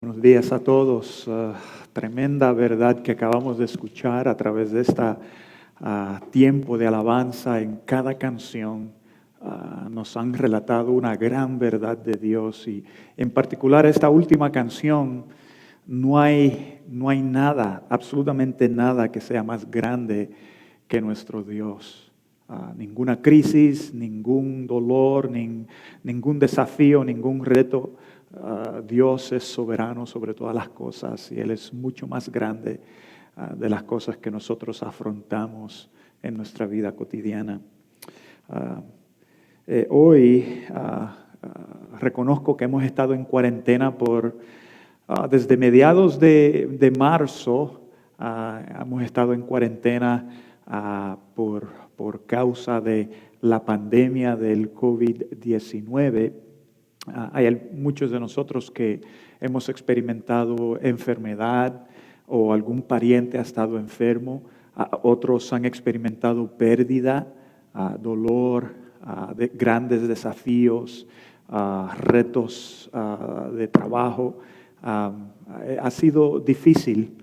Buenos días a todos. Tremenda verdad que acabamos de escuchar a través de este tiempo de alabanza. En cada canción nos han relatado una gran verdad de Dios, y en particular esta última canción, no hay nada, absolutamente nada que sea más grande que nuestro Dios. Ninguna crisis, ningún dolor, ningún desafío, ningún reto. Dios es soberano sobre todas las cosas y Él es mucho más grande de las cosas que nosotros afrontamos en nuestra vida cotidiana. Hoy reconozco que hemos estado en cuarentena desde mediados de marzo. Hemos estado en cuarentena por causa de la pandemia del COVID-19. Hay muchos de nosotros que hemos experimentado enfermedad o algún pariente ha estado enfermo. Otros han experimentado pérdida, dolor, grandes desafíos, retos de trabajo. Ha sido difícil.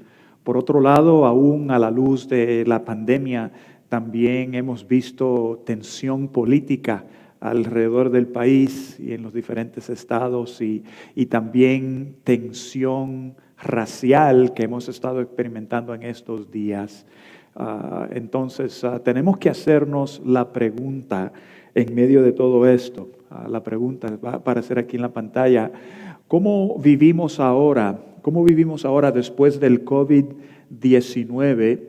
Por otro lado, aún a la luz de la pandemia, también hemos visto tensión política alrededor del país y en los diferentes estados, y también tensión racial que hemos estado experimentando en estos días. Entonces, tenemos que hacernos la pregunta en medio de todo esto. La pregunta va a aparecer aquí en la pantalla. ¿Cómo vivimos ahora? ¿Cómo vivimos ahora después del COVID-19?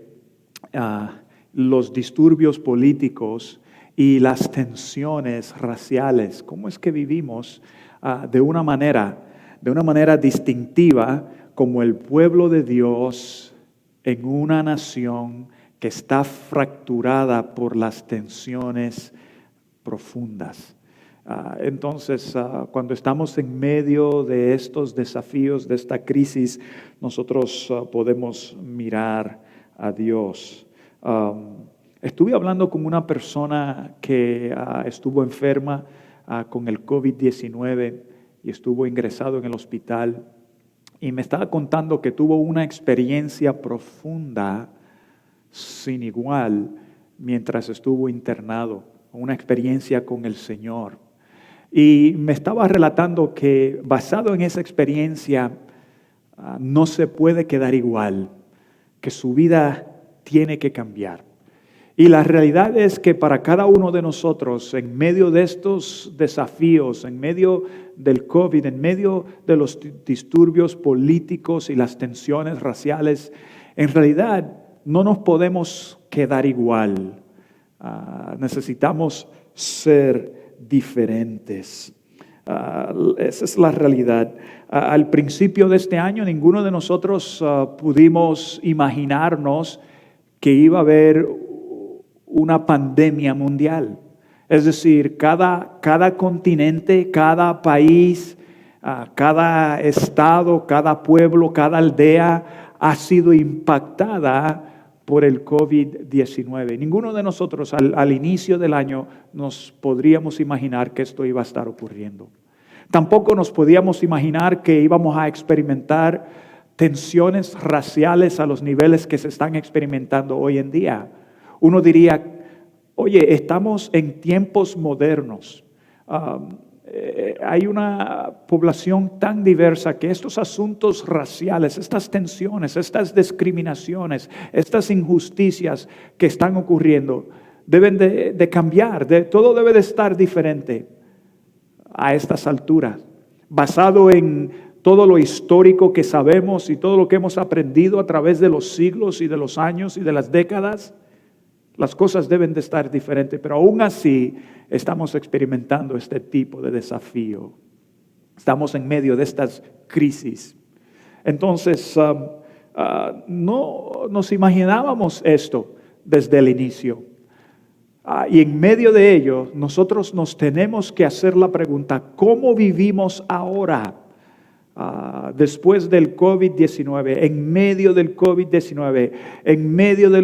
Los disturbios políticos y las tensiones raciales. ¿Cómo es que vivimos de una manera distintiva como el pueblo de Dios en una nación que está fracturada por las tensiones profundas? Entonces, cuando estamos en medio de estos desafíos, de esta crisis, nosotros podemos mirar a Dios. Estuve hablando con una persona que estuvo enferma con el COVID-19 y estuvo ingresado en el hospital, y me estaba contando que tuvo una experiencia profunda sin igual mientras estuvo internado, una experiencia con el Señor. Y me estaba relatando que basado en esa experiencia no se puede quedar igual, que su vida tiene que cambiar. Y la realidad es que para cada uno de nosotros, en medio de estos desafíos, en medio del COVID, en medio de los disturbios políticos y las tensiones raciales, en realidad no nos podemos quedar igual. Necesitamos ser diferentes. Esa es la realidad. Al principio de este año, ninguno de nosotros pudimos imaginarnos que iba a haber una pandemia mundial. Es decir, cada continente, cada país, cada estado, cada pueblo, cada aldea ha sido impactada por el COVID-19. Ninguno de nosotros al inicio del año nos podríamos imaginar que esto iba a estar ocurriendo. Tampoco nos podíamos imaginar que íbamos a experimentar tensiones raciales a los niveles que se están experimentando hoy en día. Uno diría, oye, estamos en tiempos modernos. Hay una población tan diversa que estos asuntos raciales, estas tensiones, estas discriminaciones, estas injusticias que están ocurriendo deben de cambiar. Todo debe de estar diferente a estas alturas, basado en todo lo histórico que sabemos y todo lo que hemos aprendido a través de los siglos y de los años y de las décadas. Las cosas deben de estar diferentes, pero aún así estamos experimentando este tipo de desafío. Estamos en medio de estas crisis. Entonces, no nos imaginábamos esto desde el inicio. Y en medio de ello, nosotros nos tenemos que hacer la pregunta, ¿cómo vivimos ahora? Después del COVID-19, en medio del COVID-19, en medio de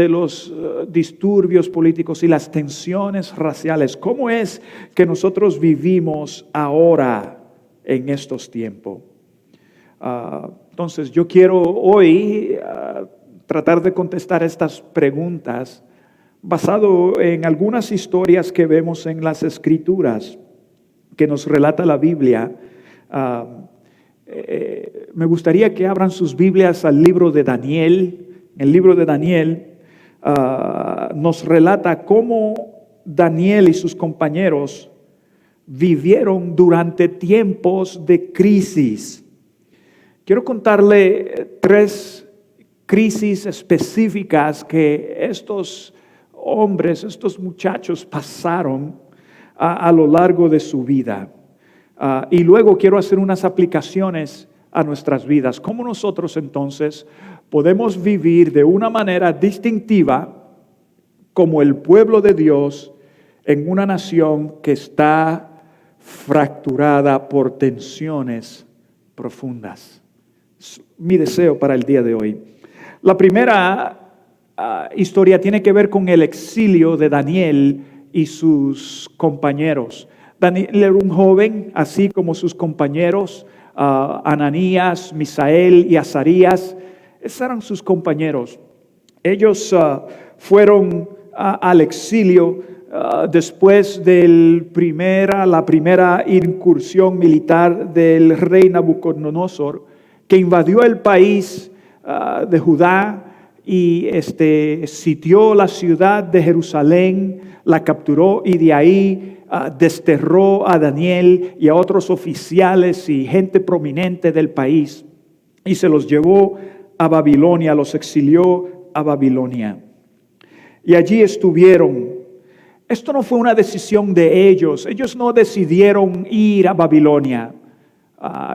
los disturbios políticos y las tensiones raciales, ¿cómo es que nosotros vivimos ahora en estos tiempos? Entonces yo quiero hoy tratar de contestar estas preguntas basado en algunas historias que vemos en las Escrituras que nos relata la Biblia. Me gustaría que abran sus Biblias al libro de Daniel. El libro de Daniel nos relata cómo Daniel y sus compañeros vivieron durante tiempos de crisis. Quiero contarle 3 crisis específicas que estos hombres, estos muchachos pasaron a lo largo de su vida. Y luego quiero hacer unas aplicaciones a nuestras vidas. ¿Cómo nosotros entonces podemos vivir de una manera distintiva como el pueblo de Dios en una nación que está fracturada por tensiones profundas? Es mi deseo para el día de hoy. La primera historia tiene que ver con el exilio de Daniel y sus compañeros. Daniel era un joven, así como sus compañeros, Ananías, Misael y Azarías. Esos eran sus compañeros. Ellos fueron al exilio después de la primera incursión militar del rey Nabucodonosor, que invadió el país de Judá y sitió la ciudad de Jerusalén, la capturó y de ahí desterró a Daniel y a otros oficiales y gente prominente del país y se los llevó a Babilonia, los exilió a Babilonia. Y allí estuvieron. Esto no fue una decisión de ellos. Ellos no decidieron ir a Babilonia.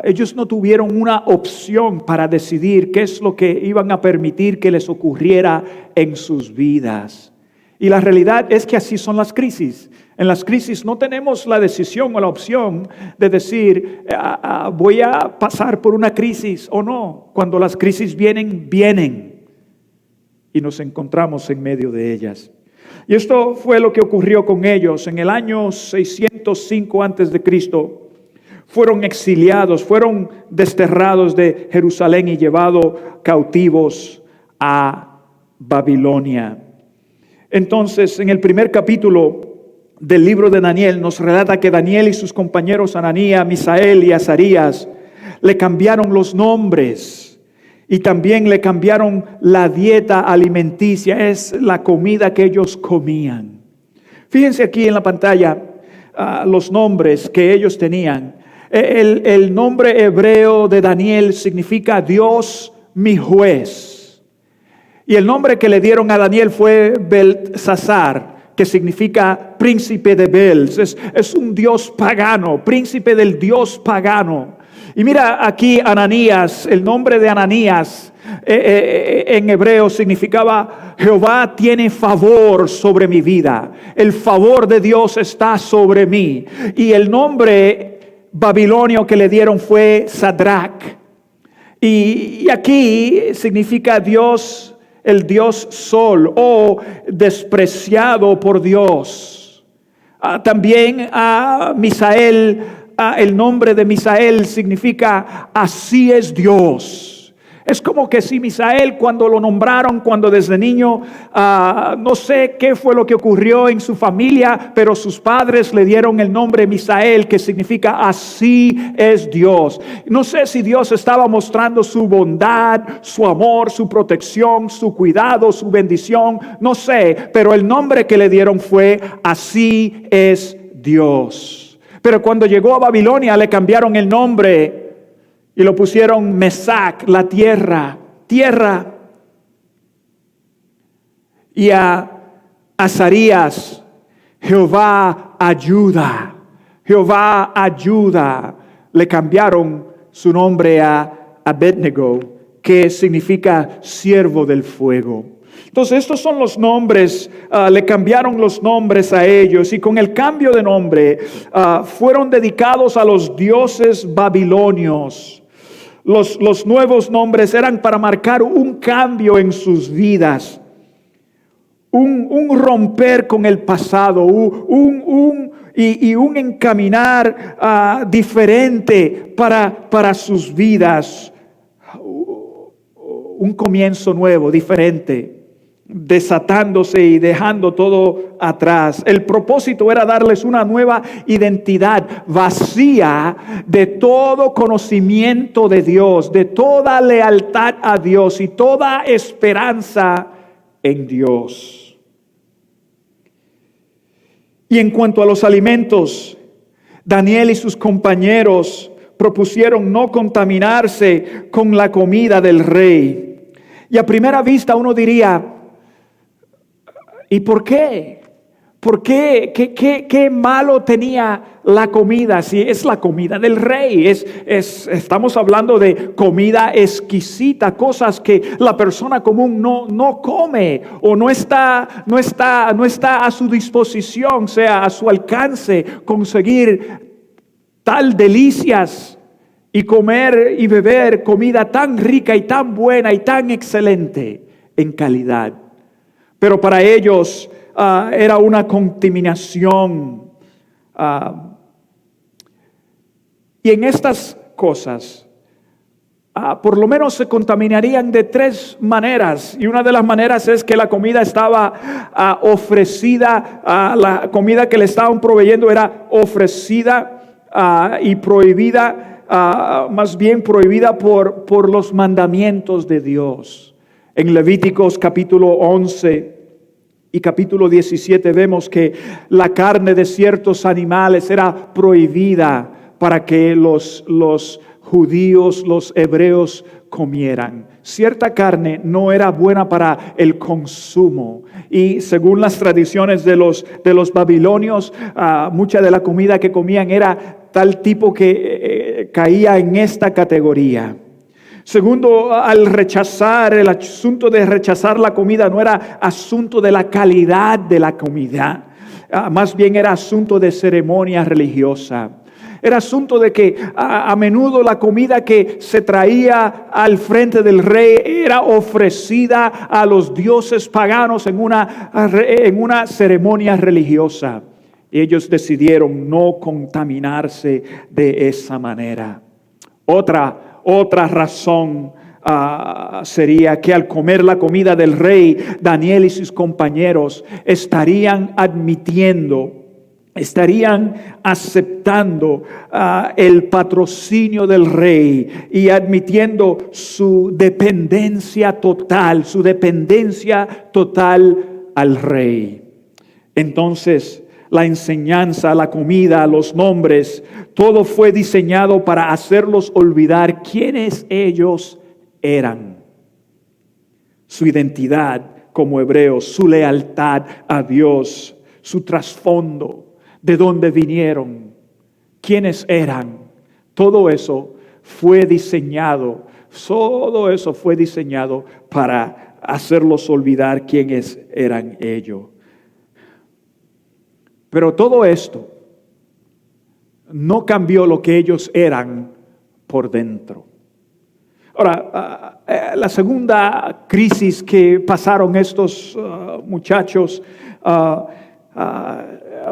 Ellos no tuvieron una opción para decidir qué es lo que iban a permitir que les ocurriera en sus vidas. Y la realidad es que así son las crisis. En las crisis no tenemos la decisión o la opción de decir, voy a pasar por una crisis o no. Cuando las crisis vienen, vienen. Y nos encontramos en medio de ellas. Y esto fue lo que ocurrió con ellos. En el año 605 a.C., fueron exiliados, fueron desterrados de Jerusalén y llevados cautivos a Babilonia. Entonces, en el primer capítulo del libro de Daniel nos relata que Daniel y sus compañeros Ananías, Misael y Azarías le cambiaron los nombres y también le cambiaron la dieta alimenticia, es la comida que ellos comían. Fíjense aquí en la pantalla los nombres que ellos tenían. El nombre hebreo de Daniel significa Dios mi juez. Y el nombre que le dieron a Daniel fue Beltsasar, que significa príncipe de Bels. Es un dios pagano, príncipe del dios pagano. Y mira aquí Ananías, el nombre de Ananías en hebreo significaba Jehová tiene favor sobre mi vida. El favor de Dios está sobre mí. Y el nombre babilonio que le dieron fue Sadrach. Y aquí significa Dios, el Dios Sol o despreciado por Dios. También Misael, el nombre de Misael significa así es Dios. Es como que si Misael, cuando lo nombraron, cuando desde niño, no sé qué fue lo que ocurrió en su familia, pero sus padres le dieron el nombre Misael, que significa así es Dios. No sé si Dios estaba mostrando su bondad, su amor, su protección, su cuidado, su bendición, no sé, pero el nombre que le dieron fue así es Dios. Pero cuando llegó a Babilonia le cambiaron el nombre y lo pusieron Mesac, la tierra. Y a Azarías, Jehová ayuda. Le cambiaron su nombre a Abednego, que significa siervo del fuego. Entonces estos son los nombres, le cambiaron los nombres a ellos y con el cambio de nombre fueron dedicados a los dioses babilonios. Los nuevos nombres eran para marcar un cambio en sus vidas, un romper con el pasado, un encaminar diferente para sus vidas. un comienzo nuevo, diferente, desatándose y dejando todo atrás. El propósito era darles una nueva identidad vacía de todo conocimiento de Dios, de toda lealtad a Dios y toda esperanza en Dios. Y en cuanto a los alimentos, Daniel y sus compañeros propusieron no contaminarse con la comida del rey. Y a primera vista uno diría, ¿y por qué? ¿Por qué? ¿Qué malo tenía la comida? Si es la comida del rey, estamos hablando de comida exquisita, cosas que la persona común no come o no está a su disposición, sea a su alcance conseguir tal delicias y comer y beber comida tan rica y tan buena y tan excelente en calidad. Pero para ellos era una contaminación. Y en estas cosas, por lo menos se contaminarían de tres maneras. Y una de las maneras es que la comida estaba ofrecida, la comida que le estaban proveyendo era ofrecida y prohibida, más bien prohibida por los mandamientos de Dios. En Levíticos capítulo 11 y capítulo 17 vemos que la carne de ciertos animales era prohibida para que los judíos, los hebreos comieran. Cierta carne no era buena para el consumo y según las tradiciones de los babilonios, mucha de la comida que comían era tal tipo que caía en esta categoría. Segundo, al rechazar, el asunto de rechazar la comida no era asunto de la calidad de la comida, más bien era asunto de ceremonia religiosa. Era asunto de que a menudo la comida que se traía al frente del rey era ofrecida a los dioses paganos en una ceremonia religiosa. Y ellos decidieron no contaminarse de esa manera. Otra razón sería que al comer la comida del rey, Daniel y sus compañeros estarían aceptando el patrocinio del rey y admitiendo su dependencia total al rey. Entonces, la enseñanza, la comida, los nombres, todo fue diseñado para hacerlos olvidar quiénes ellos eran. Su identidad como hebreos, su lealtad a Dios, su trasfondo, de dónde vinieron, quiénes eran. Todo eso fue diseñado para hacerlos olvidar quiénes eran ellos. Pero todo esto no cambió lo que ellos eran por dentro. Ahora, la segunda crisis que pasaron estos muchachos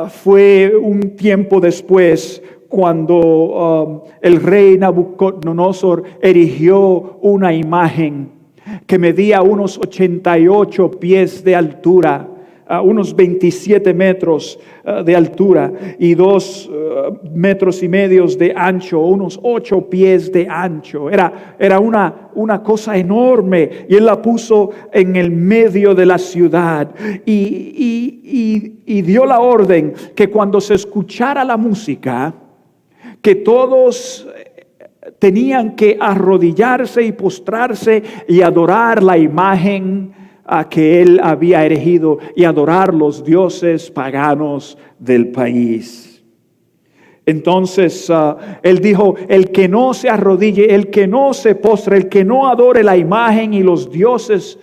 fue un tiempo después, cuando el rey Nabucodonosor erigió una imagen que medía unos 88 pies de altura, unos 27 metros de altura y 2 metros y medio de ancho, unos 8 pies de ancho. Era una cosa enorme y él la puso en el medio de la ciudad y dio la orden que cuando se escuchara la música, que todos tenían que arrodillarse y postrarse y adorar la imagen que él había erigido y adorar los dioses paganos del país. Entonces él dijo: el que no se arrodille, el que no se postre, el que no adore la imagen y los dioses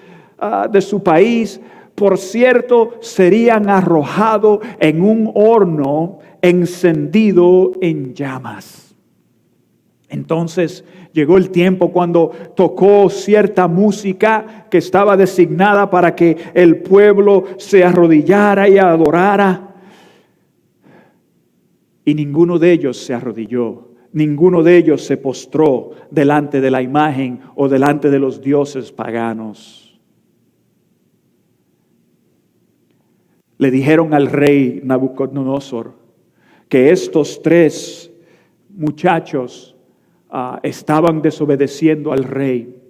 de su país, por cierto, serían arrojados en un horno encendido en llamas. Entonces llegó el tiempo cuando tocó cierta música que estaba designada para que el pueblo se arrodillara y adorara. Y ninguno de ellos se arrodilló ninguno de ellos se postró delante de la imagen o delante de los dioses paganos. Le dijeron al rey Nabucodonosor que estos 3 muchachos estaban desobedeciendo al rey.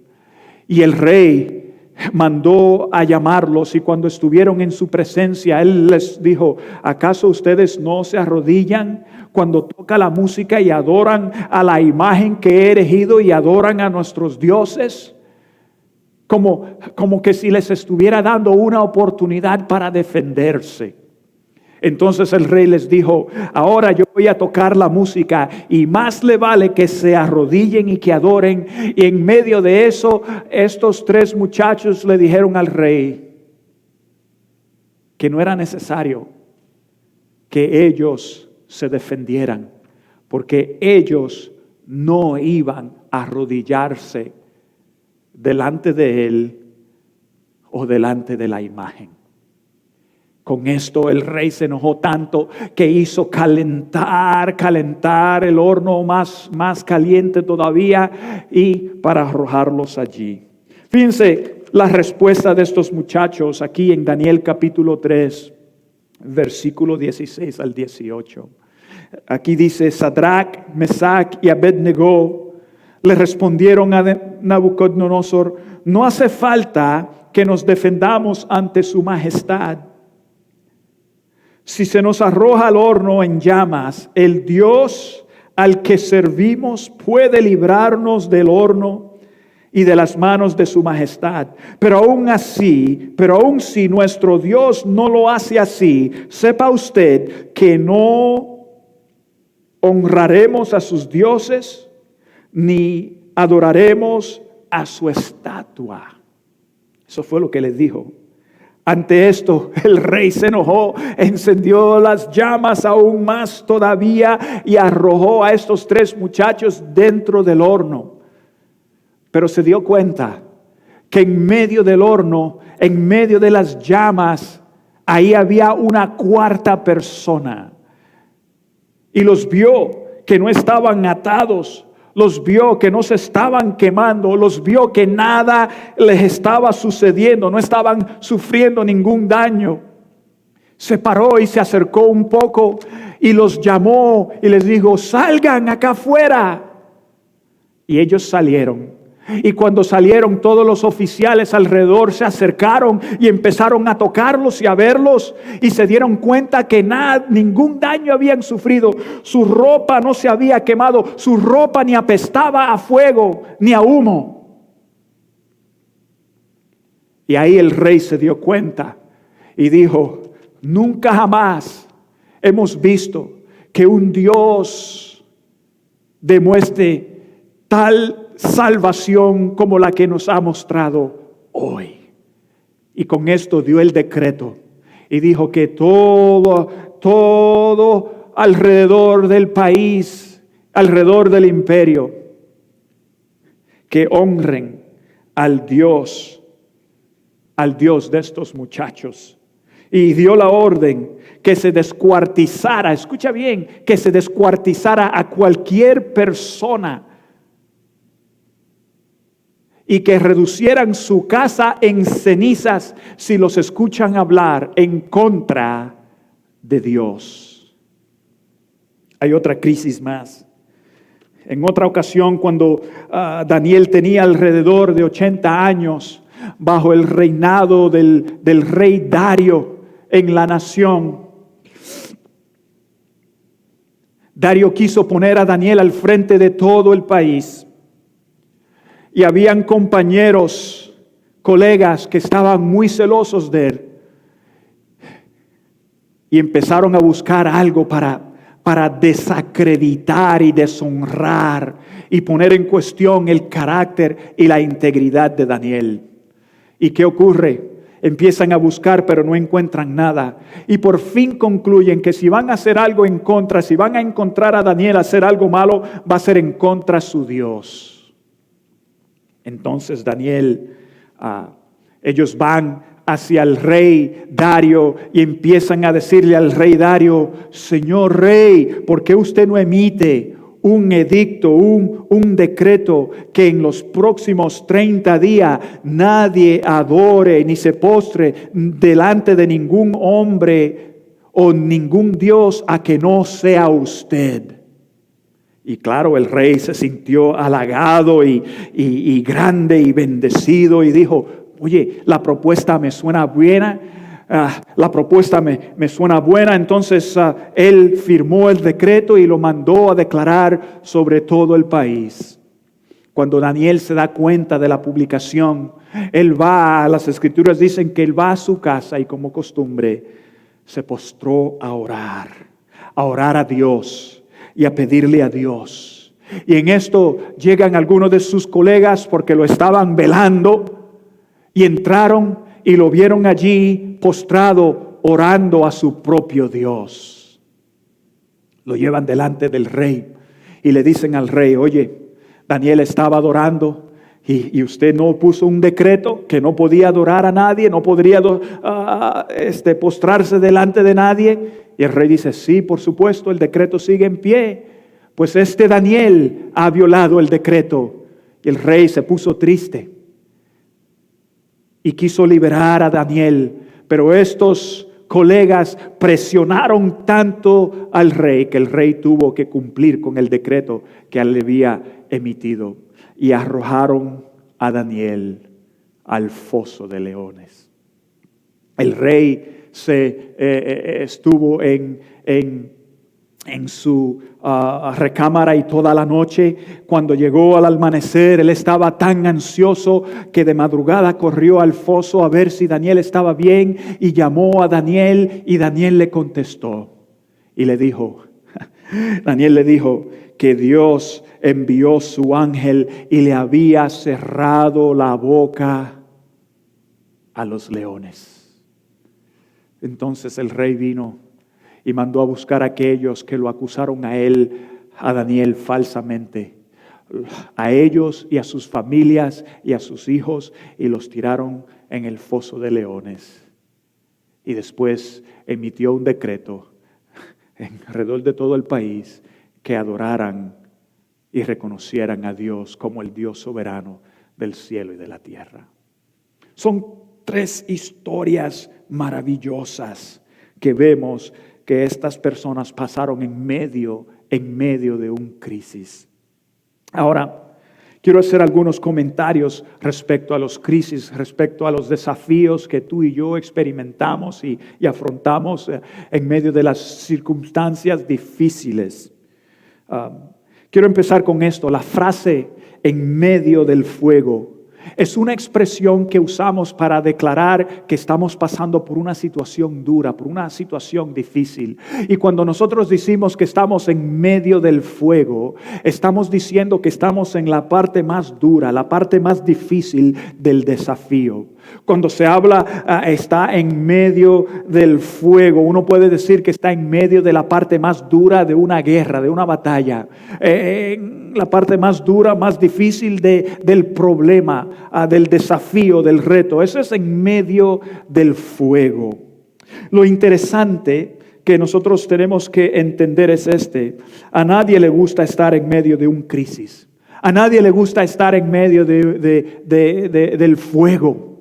Y el rey mandó a llamarlos, y cuando estuvieron en su presencia, él les dijo: ¿acaso ustedes no se arrodillan cuando toca la música y adoran a la imagen que he erigido y adoran a nuestros dioses? Como que si les estuviera dando una oportunidad para defenderse. Entonces el rey les dijo: ahora yo voy a tocar la música, y más le vale que se arrodillen y que adoren. Y en medio de eso, estos 3 muchachos le dijeron al rey que no era necesario que ellos se defendieran, porque ellos no iban a arrodillarse delante de él o delante de la imagen. Con esto el rey se enojó tanto que hizo calentar el horno más caliente todavía, y para arrojarlos allí. Fíjense la respuesta de estos muchachos aquí en Daniel capítulo 3, versículo 16 al 18. Aquí dice: Sadrach, Mesach y Abednego le respondieron a Nabucodonosor: no hace falta que nos defendamos ante su majestad. Si se nos arroja al horno en llamas, el Dios al que servimos puede librarnos del horno y de las manos de su majestad. Pero aún si nuestro Dios no lo hace así, sepa usted que no honraremos a sus dioses ni adoraremos a su estatua. Eso fue lo que les dijo. Ante esto, el rey se enojó, encendió las llamas aún más todavía y arrojó a estos 3 muchachos dentro del horno. Pero se dio cuenta que en medio del horno, en medio de las llamas, ahí había una 4ª persona. Y los vio que no estaban atados. Los vio que no se estaban quemando, los vio que nada les estaba sucediendo, no estaban sufriendo ningún daño. Se paró y se acercó un poco y los llamó y les dijo: salgan acá afuera. Y ellos salieron. Y cuando salieron, todos los oficiales alrededor se acercaron y empezaron a tocarlos y a verlos, y se dieron cuenta que ningún daño habían sufrido. Su ropa no se había quemado, su ropa ni apestaba a fuego ni a humo. Y ahí el rey se dio cuenta y dijo: nunca jamás hemos visto que un Dios demuestre tal salvación como la que nos ha mostrado hoy. Y con esto dio el decreto y dijo que todo alrededor del país, alrededor del imperio, que honren al Dios de estos muchachos. Y dio la orden que se descuartizara, escucha bien, que se descuartizara a cualquier persona y que reducieran su casa en cenizas si los escuchan hablar en contra de Dios. Hay otra crisis más. En otra ocasión, cuando Daniel tenía alrededor de 80 años, bajo el reinado del rey Dario en la nación, Dario quiso poner a Daniel al frente de todo el país. Y habían compañeros, colegas que estaban muy celosos de él. Y empezaron a buscar algo para desacreditar y deshonrar y poner en cuestión el carácter y la integridad de Daniel. ¿Y qué ocurre? Empiezan a buscar, pero no encuentran nada. Y por fin concluyen que si van a hacer algo en contra, si van a encontrar a Daniel hacer algo malo, va a ser en contra de su Dios. Entonces ellos van hacia el rey Dario y empiezan a decirle al rey Dario: Señor rey, ¿por qué usted no emite un edicto, un decreto que en los próximos 30 días nadie adore ni se postre delante de ningún hombre o ningún Dios a que no sea usted. Y claro, el rey se sintió halagado y grande y bendecido y dijo, oye, la propuesta me suena buena. Me suena buena. Entonces él firmó el decreto y lo mandó a declarar sobre todo el país. Cuando Daniel se da cuenta de la publicación, las escrituras dicen que él va a su casa y como costumbre se postró a orar a Dios y a pedirle a Dios. Y en esto llegan algunos de sus colegas porque lo estaban velando y entraron y lo vieron allí postrado orando a su propio Dios. Lo llevan delante del rey y le dicen al rey, oye, Daniel estaba adorando y usted no puso un decreto que no podía adorar a nadie, no podría postrarse delante de nadie. Y el rey dice, sí, por supuesto, el decreto sigue en pie. Pues Daniel ha violado el decreto. Y el rey se puso triste y quiso liberar a Daniel. Pero estos colegas presionaron tanto al rey que el rey tuvo que cumplir con el decreto que él le había emitido. Y arrojaron a Daniel al foso de leones. El rey estuvo en su recámara y toda la noche. Cuando llegó al amanecer, él estaba tan ansioso que de madrugada corrió al foso a ver si Daniel estaba bien y llamó a Daniel y Daniel le contestó y le dijo, Daniel le dijo que Dios envió su ángel y le había cerrado la boca a los leones. Entonces el rey vino y mandó a buscar a aquellos que lo acusaron a Daniel falsamente, a ellos y a sus familias y a sus hijos, y los tiraron en el foso de leones. Y después emitió un decreto alrededor de todo el país que adoraran y reconocieran a Dios como el Dios soberano del cielo y de la tierra. Son 3 historias maravillosas que vemos que estas personas pasaron en medio de un crisis. Ahora, quiero hacer algunos comentarios respecto a los crisis, respecto a los desafíos que tú y yo experimentamos y afrontamos en medio de las circunstancias difíciles. Quiero empezar con esto, la frase en medio del fuego. Es una expresión que usamos para declarar que estamos pasando por una situación dura, por una situación difícil. Y cuando nosotros decimos que estamos en medio del fuego, estamos diciendo que estamos en la parte más dura, la parte más difícil del desafío. Cuando se habla está en medio del fuego, uno puede decir que está en medio de la parte más dura de una guerra, de una batalla. La parte más dura, más difícil del problema, del desafío, del reto. Eso es en medio del fuego. Lo interesante que nosotros tenemos que entender es a nadie le gusta estar en medio de un crisis. A nadie le gusta estar en medio del fuego.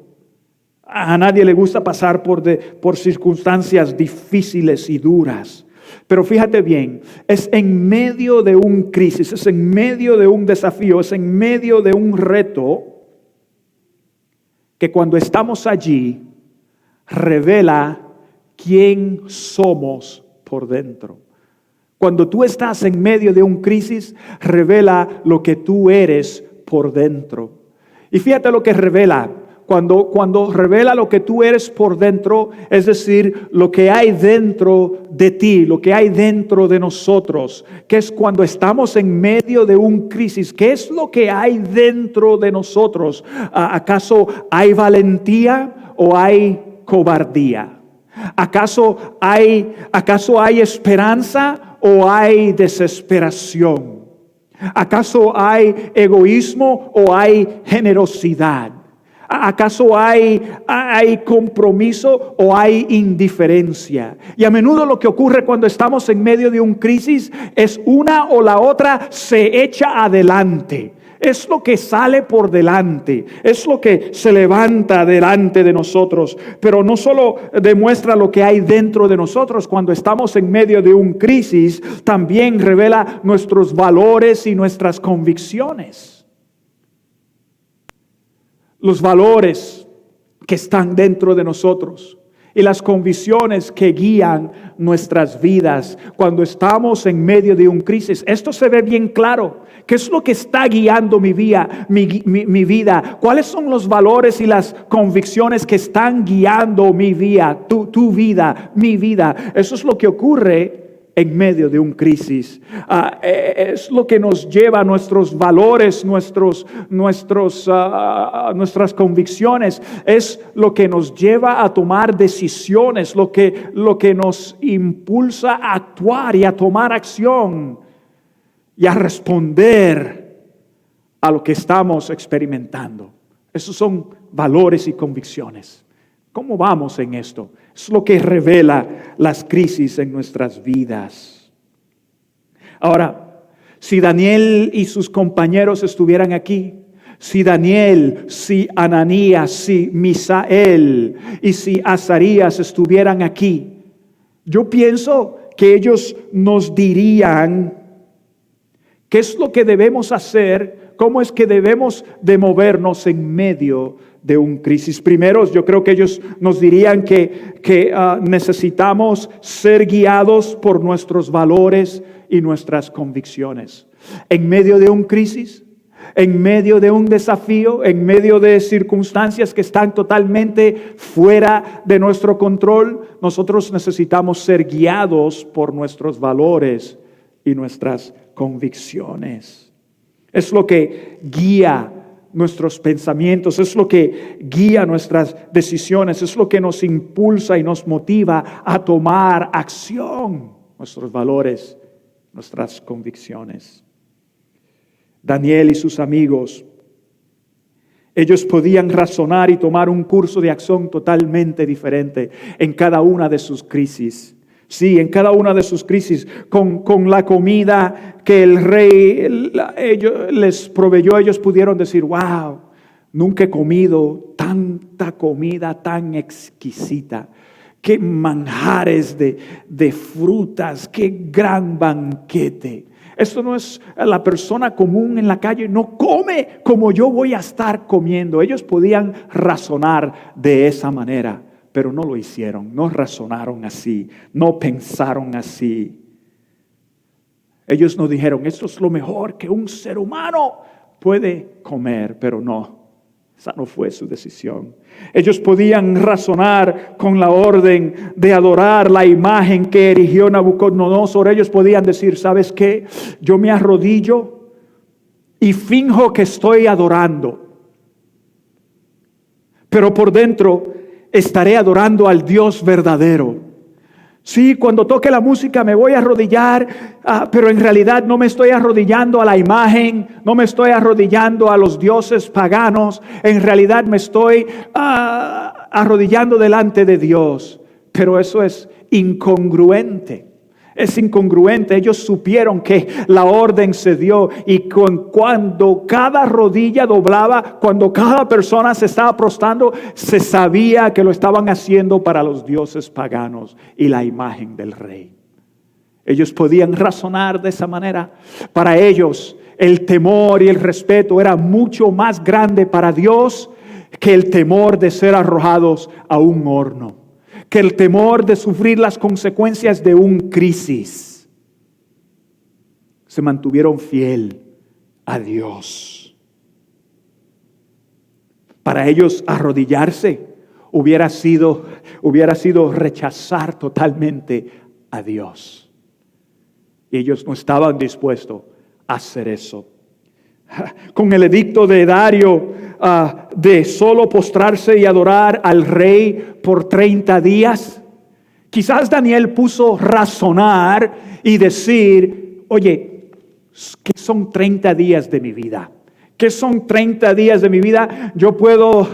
A nadie le gusta pasar por circunstancias difíciles y duras. Pero fíjate bien, es en medio de un crisis, es en medio de un desafío, es en medio de un reto que cuando estamos allí revela quién somos por dentro. Cuando tú estás en medio de un crisis, revela lo que tú eres por dentro. Y fíjate lo que revela. Cuando revela lo que tú eres por dentro, es decir, lo que hay dentro de ti, lo que hay dentro de nosotros, que es cuando estamos en medio de un crisis. ¿Qué es lo que hay dentro de nosotros? ¿Acaso hay valentía o hay cobardía? ¿Acaso hay esperanza o hay desesperación? ¿Acaso hay egoísmo o hay generosidad? ¿Acaso hay compromiso o hay indiferencia? Y a menudo lo que ocurre cuando estamos en medio de una crisis es una o la otra se echa adelante. Es lo que sale por delante, es lo que se levanta delante de nosotros, pero no solo demuestra lo que hay dentro de nosotros. Cuando estamos en medio de una crisis, también revela nuestros valores y nuestras convicciones. Los valores que están dentro de nosotros y las convicciones que guían nuestras vidas cuando estamos en medio de una crisis. Esto se ve bien claro. ¿Qué es lo que está guiando mi vida? ¿Cuáles son los valores y las convicciones que están guiando mi vida, tu vida, mi vida? Eso es lo que ocurre en medio de una crisis. Es lo que nos lleva a nuestros valores, nuestras convicciones. Es lo que nos lleva a tomar decisiones, lo que nos impulsa a actuar y a tomar acción y a responder a lo que estamos experimentando. Esos son valores y convicciones. ¿Cómo vamos en esto? Es lo que revela las crisis en nuestras vidas. Ahora, si Daniel y sus compañeros estuvieran aquí, si Daniel, si Ananías, si Misael y si Azarías estuvieran aquí, yo pienso que ellos nos dirían qué es lo que debemos hacer, cómo es que debemos de movernos en medio de una crisis. Primero, yo creo que ellos nos dirían que necesitamos ser guiados por nuestros valores y nuestras convicciones. En medio de una crisis, en medio de un desafío, en medio de circunstancias que están totalmente fuera de nuestro control, nosotros necesitamos ser guiados por nuestros valores y nuestras convicciones. Es lo que guía nuestros pensamientos, es lo que guía nuestras decisiones, es lo que nos impulsa y nos motiva a tomar acción, nuestros valores, nuestras convicciones. Daniel y sus amigos, ellos podían razonar y tomar un curso de acción totalmente diferente en cada una de sus crisis. Sí, en cada una de sus crisis, con la comida que el rey les proveyó, ellos pudieron decir: wow, nunca he comido tanta comida tan exquisita. Qué manjares de frutas, qué gran banquete. Esto no es la persona común en la calle, no come como yo voy a estar comiendo. Ellos podían razonar de esa manera, pero no lo hicieron, no razonaron así, no pensaron así. Ellos no dijeron: esto es lo mejor que un ser humano puede comer, pero no. Esa no fue su decisión. Ellos podían razonar con la orden de adorar la imagen que erigió Nabucodonosor. Ellos podían decir: ¿sabes qué? Yo me arrodillo y finjo que estoy adorando, pero por dentro estaré adorando al Dios verdadero. Sí, cuando toque la música me voy a arrodillar, pero en realidad no me estoy arrodillando a la imagen, no me estoy arrodillando a los dioses paganos. En realidad me estoy arrodillando delante de Dios. Pero eso es incongruente. Es incongruente. Ellos supieron que la orden se dio y cuando cada rodilla doblaba, cuando cada persona se estaba prostrando, se sabía que lo estaban haciendo para los dioses paganos y la imagen del rey. Ellos podían razonar de esa manera. Para ellos el temor y el respeto era mucho más grande para Dios que el temor de ser arrojados a un horno, que el temor de sufrir las consecuencias de una crisis. Se mantuvieron fiel a Dios. Para ellos arrodillarse hubiera sido rechazar totalmente a Dios. Y ellos no estaban dispuestos a hacer eso. Con el edicto de Dario de solo postrarse y adorar al rey por 30 días, quizás Daniel puso razonar y decir: oye, ¿qué son 30 días de mi vida? ¿Qué son 30 días de mi vida? Yo puedo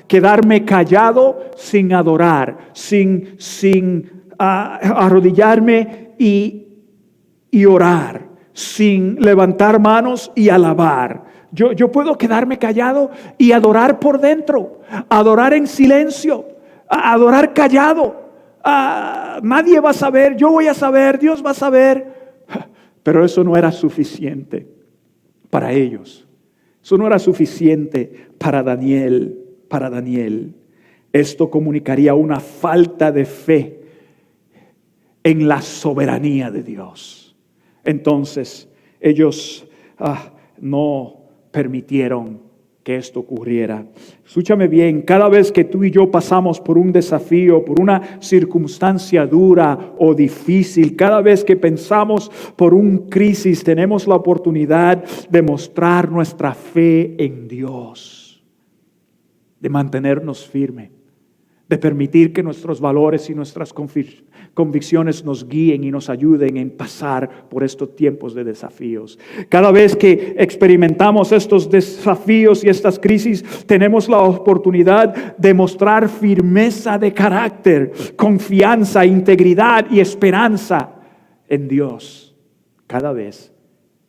quedarme callado sin adorar, sin arrodillarme y orar, sin levantar manos y alabar. Yo puedo quedarme callado y adorar por dentro, adorar en silencio, adorar callado. Nadie va a saber, yo voy a saber, Dios va a saber. Pero eso no era suficiente para ellos. Eso no era suficiente para Daniel. Esto comunicaría una falta de fe en la soberanía de Dios. Entonces, ellos no permitieron que esto ocurriera. Escúchame bien, cada vez que tú y yo pasamos por un desafío, por una circunstancia dura o difícil, cada vez que pensamos por un crisis, tenemos la oportunidad de mostrar nuestra fe en Dios, de mantenernos firmes, de permitir que nuestros valores y nuestras convicciones nos guíen y nos ayuden en pasar por estos tiempos de desafíos. Cada vez que experimentamos estos desafíos y estas crisis, tenemos la oportunidad de mostrar firmeza de carácter, confianza, integridad y esperanza en Dios. Cada vez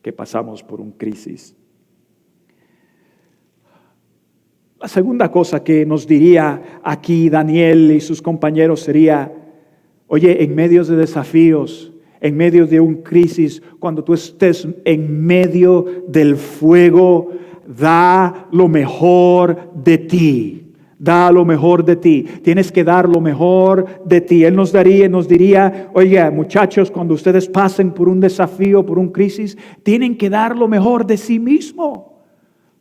que pasamos por una crisis. La segunda cosa que nos diría aquí Daniel y sus compañeros sería: oye, en medio de desafíos, en medio de una crisis, cuando tú estés en medio del fuego, da lo mejor de ti. Da lo mejor de ti. Tienes que dar lo mejor de ti. Él nos diría, oiga, muchachos, cuando ustedes pasen por un desafío, por una crisis, tienen que dar lo mejor de sí mismo.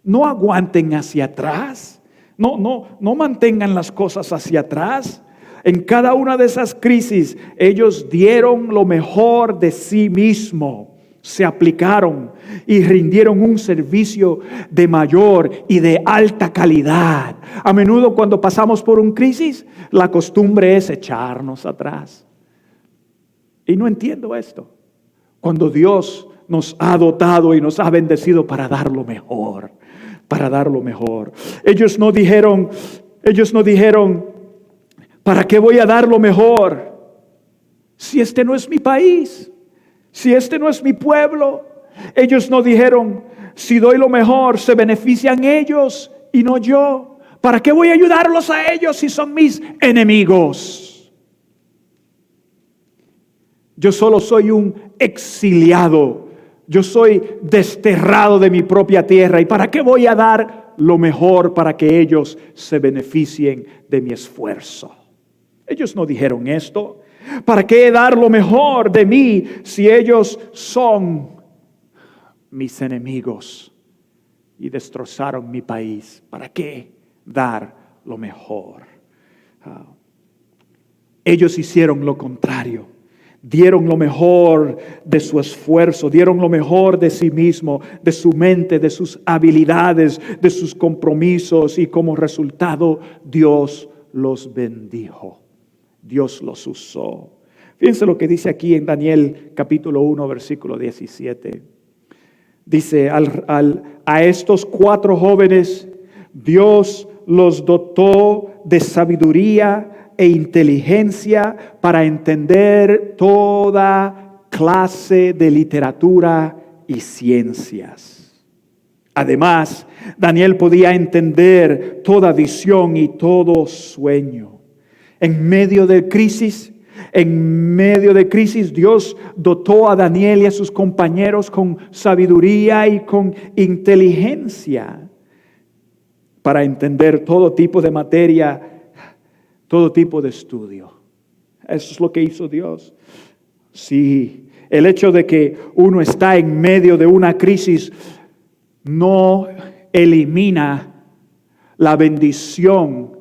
No aguanten hacia atrás. No mantengan las cosas hacia atrás. En cada una de esas crisis, ellos dieron lo mejor de sí mismo. Se aplicaron y rindieron un servicio de mayor y de alta calidad. A menudo cuando pasamos por una crisis, la costumbre es echarnos atrás. Y no entiendo esto. Cuando Dios nos ha dotado y nos ha bendecido para dar lo mejor. Para dar lo mejor. Ellos no dijeron, ¿para qué voy a dar lo mejor? Si este no es mi país, si este no es mi pueblo. Ellos no dijeron, si doy lo mejor, se benefician ellos y no yo. ¿Para qué voy a ayudarlos a ellos si son mis enemigos? Yo solo soy un exiliado. Yo soy desterrado de mi propia tierra. ¿Y para qué voy a dar lo mejor para que ellos se beneficien de mi esfuerzo? Ellos no dijeron esto. ¿Para qué dar lo mejor de mí si ellos son mis enemigos y destrozaron mi país? ¿Para qué dar lo mejor? Ellos hicieron lo contrario. Dieron lo mejor de su esfuerzo, dieron lo mejor de sí mismo, de su mente, de sus habilidades, de sus compromisos, y como resultado Dios los bendijo. Dios los usó. Fíjense lo que dice aquí en Daniel capítulo 1 versículo 17. Dice, a estos 4 jóvenes Dios los dotó de sabiduría e inteligencia para entender toda clase de literatura y ciencias. Además, Daniel podía entender toda visión y todo sueño. En medio de crisis, Dios dotó a Daniel y a sus compañeros con sabiduría y con inteligencia para entender todo tipo de materia, todo tipo de estudio. Eso es lo que hizo Dios. Sí, el hecho de que uno está en medio de una crisis no elimina la bendición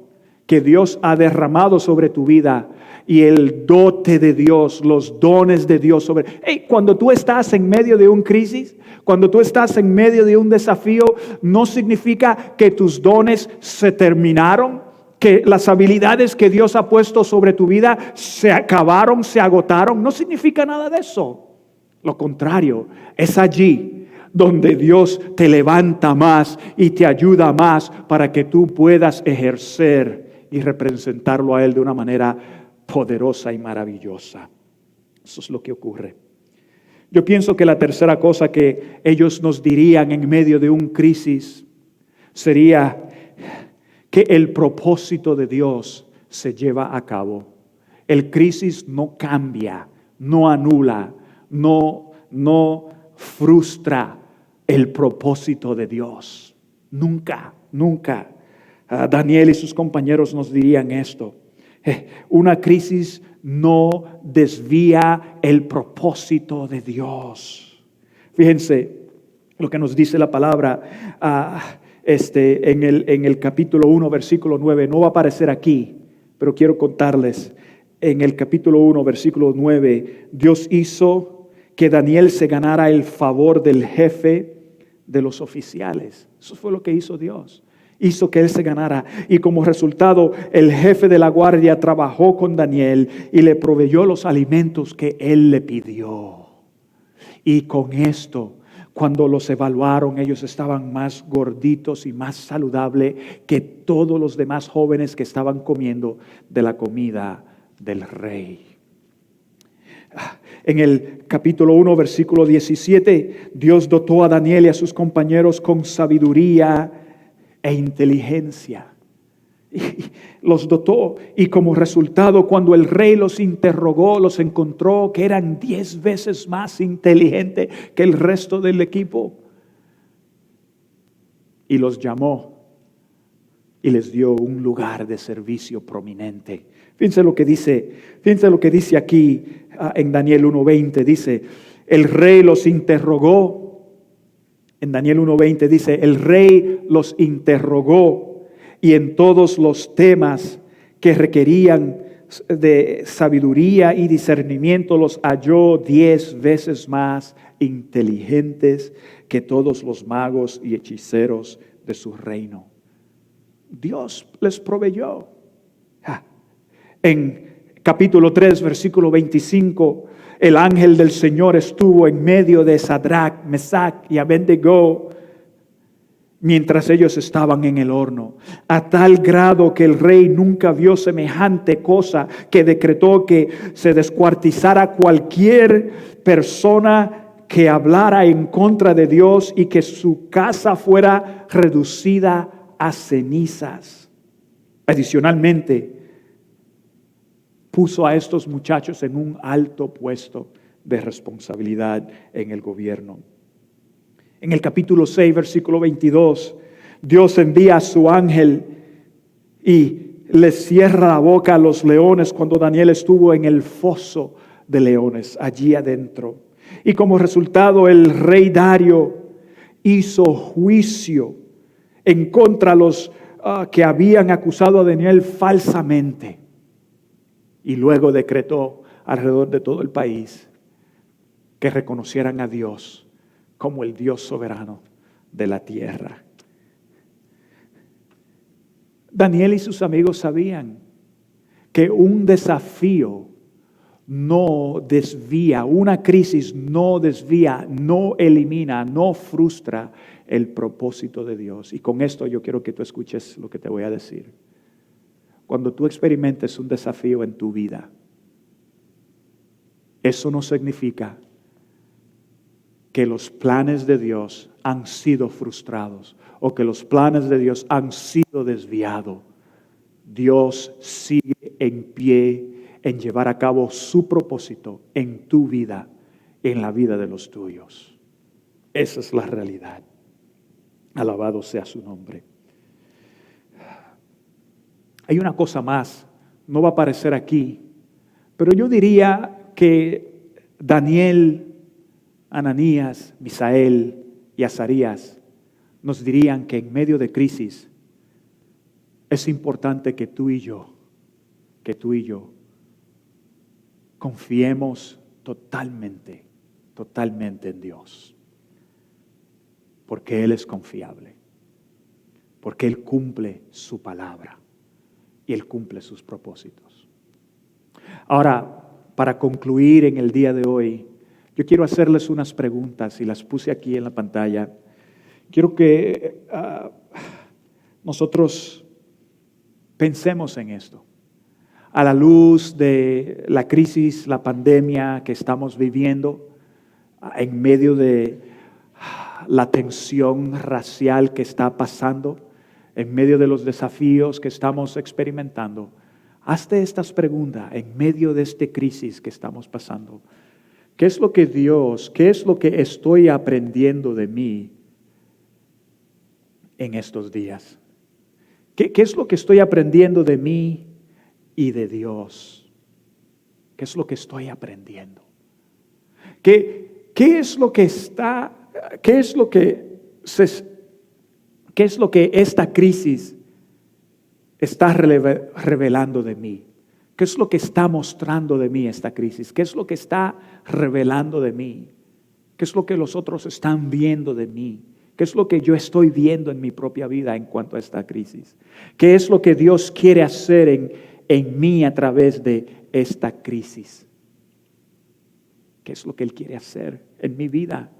que Dios ha derramado sobre tu vida y el dote de Dios, los dones de Dios sobre. Cuando tú estás en medio de una crisis, cuando tú estás en medio de un desafío, no significa que tus dones se terminaron, que las habilidades que Dios ha puesto sobre tu vida se acabaron, se agotaron. No significa nada de eso. Lo contrario, es allí donde Dios te levanta más y te ayuda más para que tú puedas ejercer y representarlo a Él de una manera poderosa y maravillosa. Eso es lo que ocurre. Yo pienso que la tercera cosa que ellos nos dirían en medio de un crisis sería que el propósito de Dios se lleva a cabo. El crisis no cambia, no anula, no frustra el propósito de Dios. Nunca, nunca. Daniel y sus compañeros nos dirían esto. Una crisis no desvía el propósito de Dios. Fíjense lo que nos dice la palabra en el capítulo 1, versículo 9. No va a aparecer aquí, pero quiero contarles. En el capítulo 1, versículo 9, Dios hizo que Daniel se ganara el favor del jefe de los oficiales. Eso fue lo que hizo Dios. Hizo que él se ganara, y como resultado el jefe de la guardia trabajó con Daniel y le proveyó los alimentos que él le pidió. Y con esto, cuando los evaluaron, ellos estaban más gorditos y más saludables que todos los demás jóvenes que estaban comiendo de la comida del rey. En el capítulo 1, versículo 17, Dios dotó a Daniel y a sus compañeros con sabiduría e inteligencia. Y los dotó, y como resultado, cuando el rey los interrogó, los encontró que eran 10 veces más inteligentes que el resto del equipo. Y los llamó y les dio un lugar de servicio prominente. Fíjense lo que dice aquí en Daniel 1:20. Dice, el rey los interrogó. En Daniel 1:20 dice, el rey los interrogó y en todos los temas que requerían de sabiduría y discernimiento los halló 10 veces más inteligentes que todos los magos y hechiceros de su reino. Dios les proveyó. En capítulo 3, versículo 25, el ángel del Señor estuvo en medio de Sadrach, Mesach y Abednego mientras ellos estaban en el horno, a tal grado que el rey nunca vio semejante cosa, que decretó que se descuartizara cualquier persona que hablara en contra de Dios y que su casa fuera reducida a cenizas. Adicionalmente, puso a estos muchachos en un alto puesto de responsabilidad en el gobierno. En el capítulo 6, versículo 22, Dios envía a su ángel y les cierra la boca a los leones cuando Daniel estuvo en el foso de leones, allí adentro. Y como resultado, el rey Dario hizo juicio en contra de los que habían acusado a Daniel falsamente. Y luego decretó alrededor de todo el país que reconocieran a Dios como el Dios soberano de la tierra. Daniel y sus amigos sabían que un desafío no desvía, una crisis no desvía, no elimina, no frustra el propósito de Dios. Y con esto yo quiero que tú escuches lo que te voy a decir. Cuando tú experimentes un desafío en tu vida, eso no significa que los planes de Dios han sido frustrados o que los planes de Dios han sido desviados. Dios sigue en pie en llevar a cabo su propósito en tu vida, en la vida de los tuyos. Esa es la realidad. Alabado sea su nombre. Hay una cosa más, no va a aparecer aquí, pero yo diría que Daniel, Ananías, Misael y Azarías nos dirían que en medio de crisis es importante que tú y yo confiemos totalmente en Dios, porque Él es confiable, porque Él cumple su palabra. Y Él cumple sus propósitos. Ahora, para concluir en el día de hoy, Yo quiero hacerles unas preguntas y las puse aquí en la pantalla. Quiero que nosotros pensemos en esto. A la luz de la crisis, la pandemia que estamos viviendo, en medio de la tensión racial que está pasando, en medio de los desafíos que estamos experimentando, hazte estas preguntas en medio de esta crisis que estamos pasando. ¿Qué es lo que qué es lo que estoy aprendiendo de mí en estos días? ¿Qué es lo que estoy aprendiendo de mí y de Dios? ¿Qué es lo que estoy aprendiendo? ¿Qué es lo que esta crisis está revelando de mí? ¿Qué es lo que está mostrando de mí esta crisis? ¿Qué es lo que está revelando de mí? ¿Qué es lo que los otros están viendo de mí? ¿Qué es lo que yo estoy viendo en mi propia vida en cuanto a esta crisis? ¿Qué es lo que Dios quiere hacer en mí a través de esta crisis? ¿Qué es lo que Él quiere hacer en mi vida?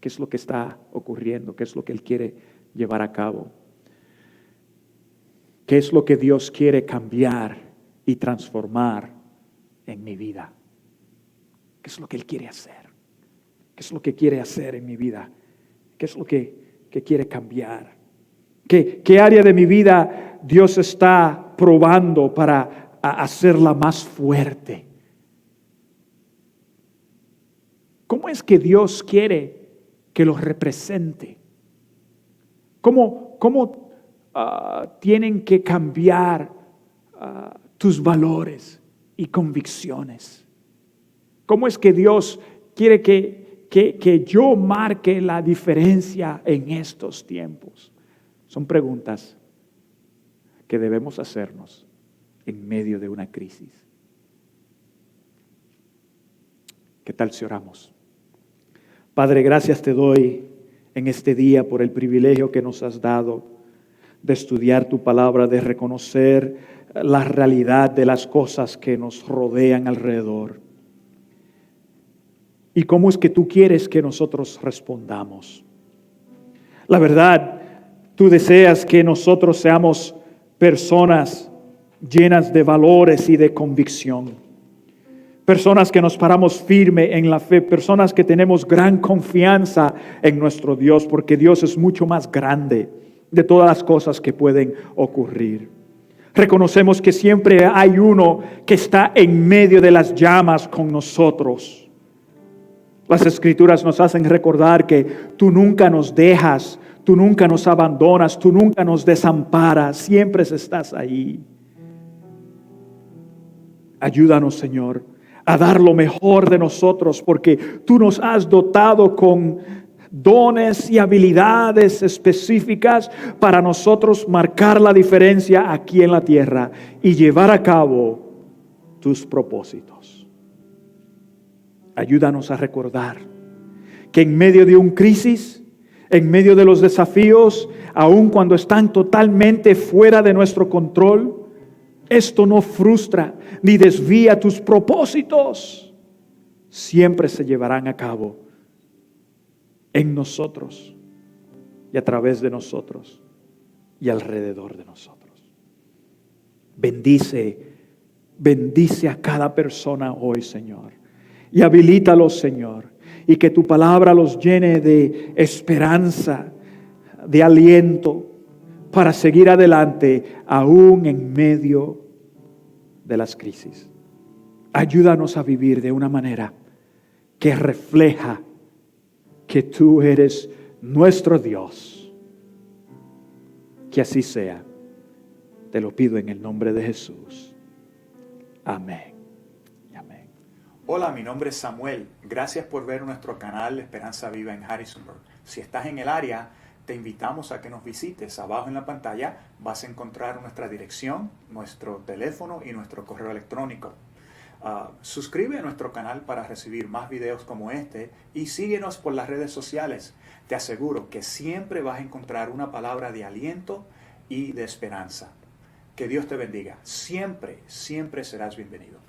¿Qué es lo que está ocurriendo? ¿Qué es lo que Él quiere llevar a cabo? ¿Qué es lo que Dios quiere cambiar y transformar en mi vida? ¿Qué es lo que Él quiere hacer? ¿Qué es lo que quiere hacer en mi vida? ¿Qué es lo que quiere cambiar? ¿Qué área de mi vida Dios está probando para hacerla más fuerte? ¿Cómo es que Dios quiere que los represente? ¿Cómo tienen que cambiar tus valores y convicciones? ¿Cómo es que Dios quiere que yo marque la diferencia en estos tiempos? Son preguntas que debemos hacernos en medio de una crisis. ¿Qué tal si oramos? Padre, gracias te doy en este día por el privilegio que nos has dado de estudiar tu palabra, de reconocer la realidad de las cosas que nos rodean alrededor. ¿Y cómo es que tú quieres que nosotros respondamos? La verdad, tú deseas que nosotros seamos personas llenas de valores y de convicción. Personas que nos paramos firme en la fe, personas que tenemos gran confianza en nuestro Dios, porque Dios es mucho más grande de todas las cosas que pueden ocurrir. Reconocemos que siempre hay uno que está en medio de las llamas con nosotros. Las Escrituras nos hacen recordar que tú nunca nos dejas, tú nunca nos abandonas, tú nunca nos desamparas, siempre estás ahí. Ayúdanos, Señor, a dar lo mejor de nosotros, porque tú nos has dotado con dones y habilidades específicas para nosotros marcar la diferencia aquí en la tierra y llevar a cabo tus propósitos. Ayúdanos a recordar que en medio de una crisis, en medio de los desafíos, aun cuando están totalmente fuera de nuestro control, esto no frustra ni desvía tus propósitos. Siempre se llevarán a cabo en nosotros y a través de nosotros y alrededor de nosotros. Bendice a cada persona hoy, Señor, y habilítalos, Señor, y que tu palabra los llene de esperanza, de aliento, para seguir adelante aún en medio de las crisis. Ayúdanos a vivir de una manera que refleja que tú eres nuestro Dios. Que así sea. Te lo pido en el nombre de Jesús. Amén. Amén. Hola, mi nombre es Samuel. Gracias por ver nuestro canal Esperanza Viva en Harrisonburg. Si estás en el área, te invitamos a que nos visites. Abajo en la pantalla vas a encontrar nuestra dirección, nuestro teléfono y nuestro correo electrónico. Suscríbete a nuestro canal para recibir más videos como este y síguenos por las redes sociales. Te aseguro que siempre vas a encontrar una palabra de aliento y de esperanza. Que Dios te bendiga. Siempre, siempre serás bienvenido.